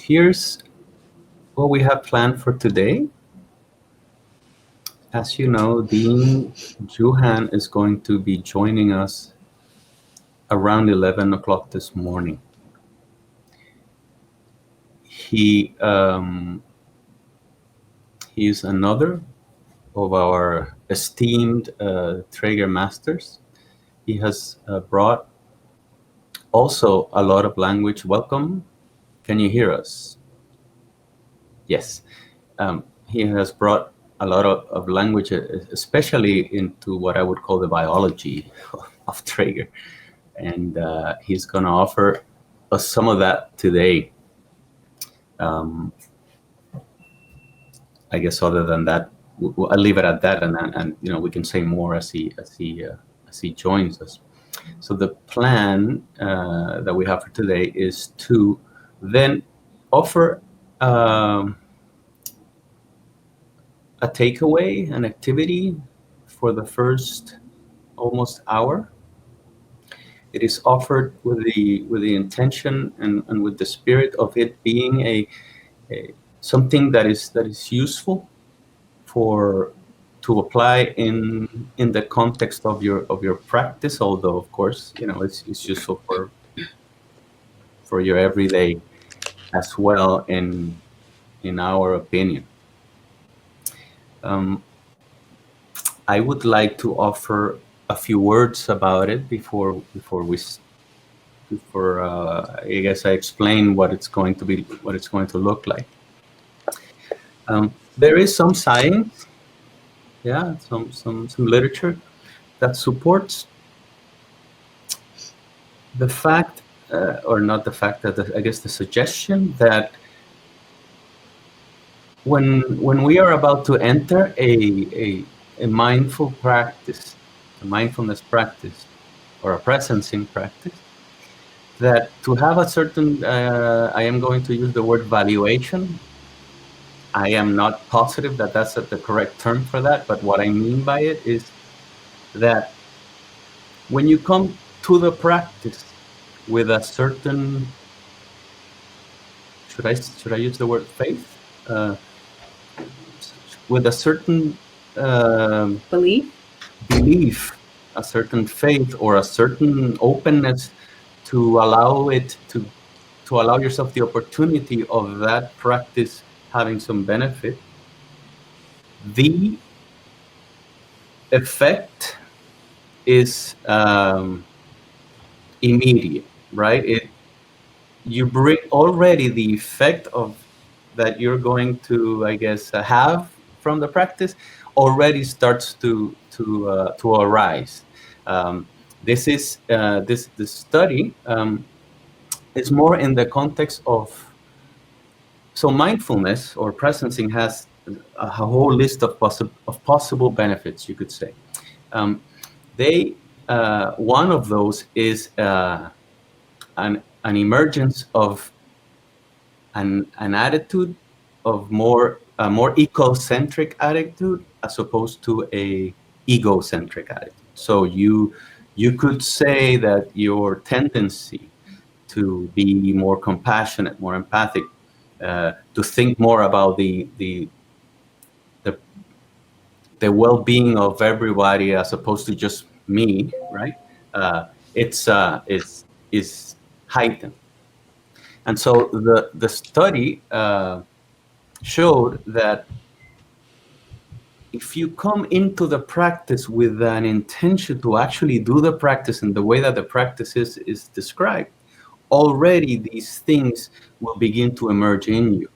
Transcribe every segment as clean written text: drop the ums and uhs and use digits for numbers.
Here's what we have planned for today. As you know, Deane Juhan is going to be joining us around 11 o'clock this morning. He is another of our esteemed Trager masters. He has brought also a lot of language. Welcome. Can you hear us? Yes. He has brought a lot of language, especially into what I would call the biology of Trager. And he's going to offer us some of that today. I guess other than that, I'll leave it at that, and you know, we can say more as he joins us. So the plan that we have for today is to then offer a takeaway, an activity for the first almost hour. It is offered with the intention and with the spirit of it being a something that is useful to apply in the context of your practice. Although of course, you know, it's useful for your everyday as well, in our opinion. I would like to offer a few words about it before I guess I explain what it's going to be, what it's going to look like. There is some science, yeah, some literature that supports the fact, or not the fact, that I guess the suggestion that when we are about to enter a mindful practice, a mindfulness practice, or a presencing practice, that to have a certain, I am going to use the word valuation. I am not positive that that's the correct term for that, but what I mean by it is that when you come to the practice with a certain, should I use the word faith? With a certain belief, a certain faith, or a certain openness to allow it to allow yourself the opportunity of that practice having some benefit, the effect is immediate, right? You bring already the effect of that you're going to, I guess, have from the practice already starts to arise. This is this study is more in the context of, so mindfulness or presencing has a whole list of possible benefits, you could say. One of those is an emergence of an attitude of a more ecocentric attitude as opposed to a egocentric attitude. So you could say that your tendency to be more compassionate, more empathic, to think more about the well-being of everybody as opposed to just me, right? It's heightened. And so the study showed that if you come into the practice with an intention to actually do the practice in the way that the practice is described, already these things will begin to emerge in you,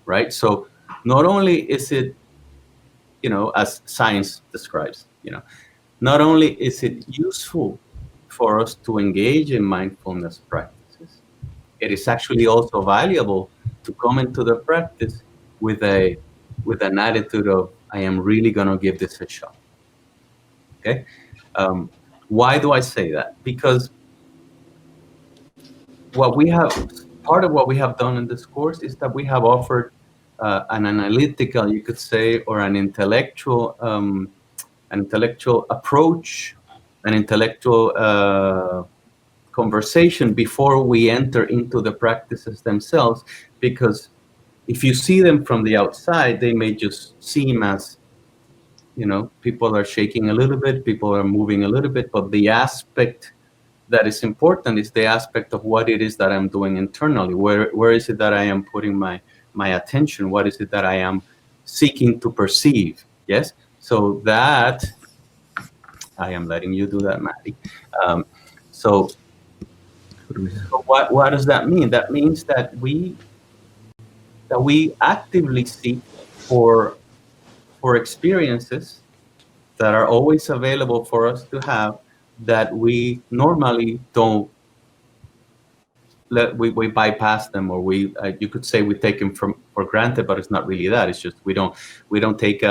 right? So not only is it, you know, as science describes, you know, not only is it useful for us to engage in mindfulness practices, it is actually also valuable to come into the practice with an attitude of, I am really going to give this a shot. Okay. Why do I say that? Because part of what we have done in this course is that we have offered an analytical, you could say, or an intellectual approach, an intellectual conversation before we enter into the practices themselves, because if you see them from the outside, they may just seem as, people are shaking a little bit, people are moving a little bit, but the aspect that is important is the aspect of what it is that I'm doing internally. Where is it that I am putting my attention? What is it that I am seeking to perceive? Yes. So that I am letting you do that, Maddie. So what does that mean? That means that we actively seek for experiences that are always available for us to have, that we normally don't we bypass them, or you could say we take them for granted, but it's not really that. It's just we don't take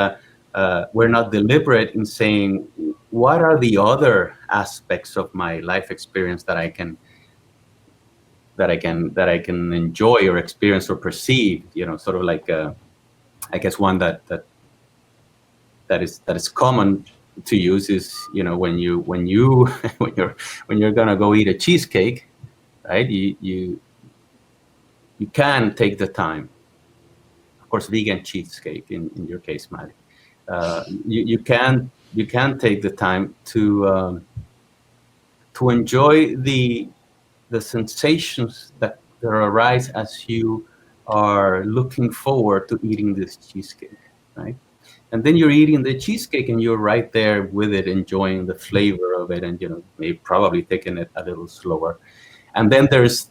we're not deliberate in saying, what are the other aspects of my life experience that I can enjoy or experience or perceive, sort of like I guess one that is common to use is, when you're gonna go eat a cheesecake, right? You can take the time, of course, vegan cheesecake in your case, Maddie. You can take the time to enjoy the sensations that arise as you are looking forward to eating this cheesecake, right? And then you're eating the cheesecake and you're right there with it, enjoying the flavor of it, and maybe probably taking it a little slower. And then there's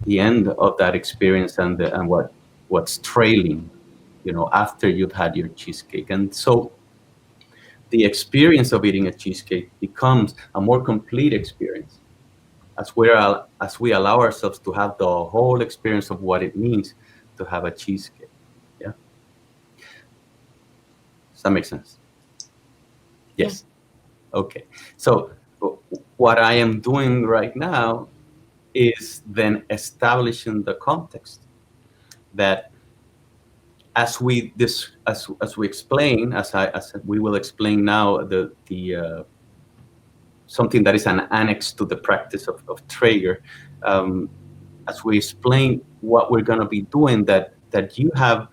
the end of that experience and what's trailing, after you've had your cheesecake. And so the experience of eating a cheesecake becomes a more complete experience as we allow ourselves to have the whole experience of what it means to have a cheesecake. Yeah. Does that make sense? Yes. Yeah. Okay. So what I am doing right now is then establishing the context that, as we explain, as we will explain now, the something that is an annex to the practice of Trager, as we explain what we're going to be doing, that you have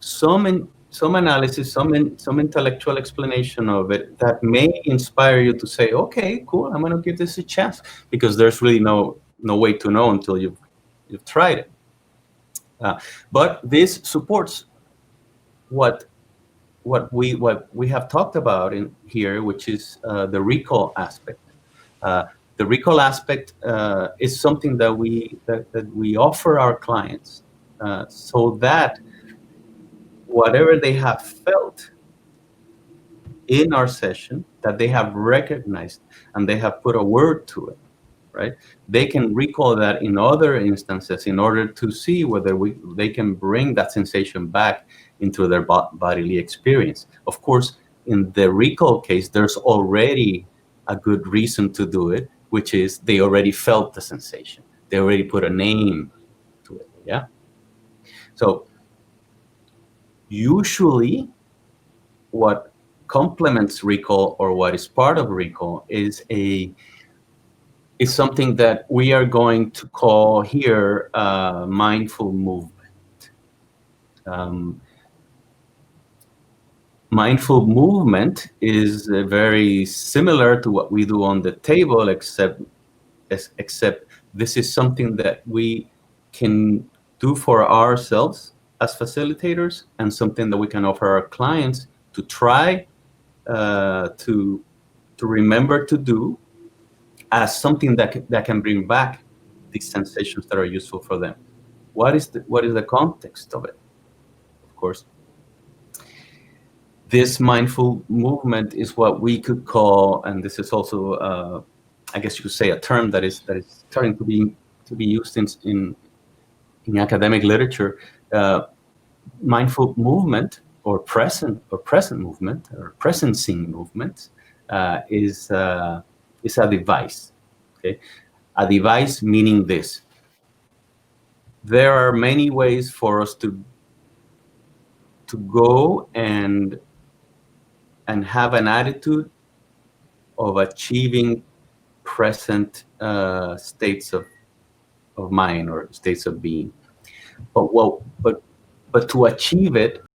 some analysis, some intellectual explanation of it that may inspire you to say, okay, cool, I'm going to give this a chance, because there's really no way to know until you've tried it. But this supports what we have talked about in here, which is the recall aspect. The recall aspect is something that we offer our clients, so that whatever they have felt in our session, that they have recognized and they have put a word to it, right? They can recall that in other instances in order to see whether they can bring that sensation back into their bodily experience. Of course, in the recall case, there's already a good reason to do it, which is they already felt the sensation. They already put a name to it, yeah? So usually what complements recall, or what is part of recall, is something that we are going to call here mindful movement. Mindful movement is very similar to what we do on the table, except this is something that we can do for ourselves as facilitators, and something that we can offer our clients to try to remember to do, as something that can bring back these sensations that are useful for them. What is the context of it? Of course, this mindful movement is what we could call, and this is also, I guess you could say, a term that is starting to be used in academic literature. Mindful movement, or present movement, or presencing movement, is a device. Okay, a device meaning this: there are many ways for us to go and have an attitude of achieving present states of mind or states of being. But to achieve it,